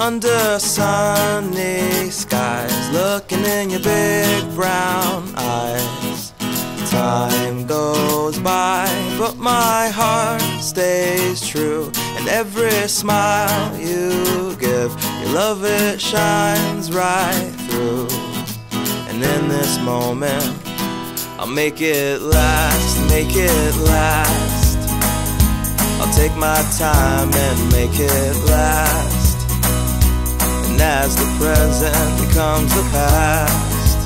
under sunny skies, looking in your big brown eyes. Time goes by, but my heart stays true, and every smile you give, your love, it shines right through. And in this moment, I'll make it last, make it last. I'll take my time and make it last. And as the present becomes the past,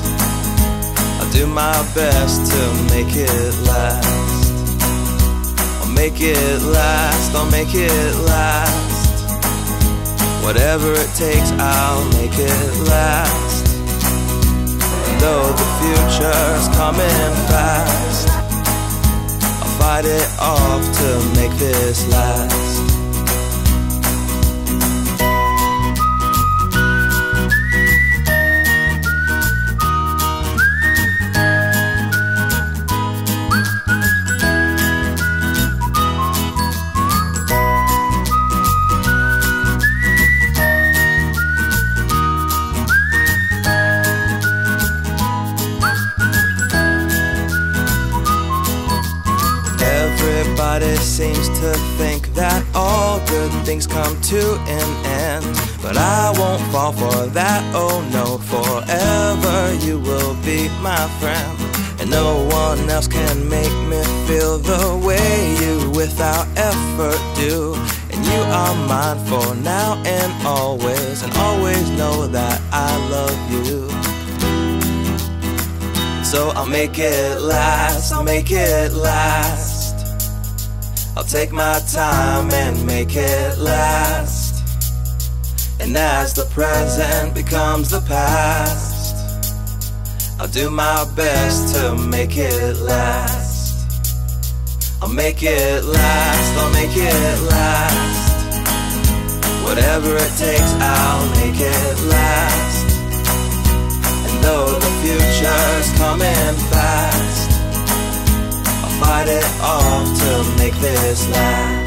I'll do my best to make it last. I'll make it last, I'll make it last. Whatever it takes, I'll make it last. And though the future's coming fast, I'll fight it off to make this last. Everybody seems to think that all good things come to an end, but I won't fall for that, oh no. Forever you will be my friend, and no one else can make me feel the way you without effort do. And you are mine for now and always know that I love you. So I'll make it last, I'll make it last. I'll take my time and make it last. And as the present becomes the past, I'll do my best to make it last. I'll make it last, I'll make it last. Whatever it takes, I'll make it last. And though the future's coming fast, fight it off to make this last.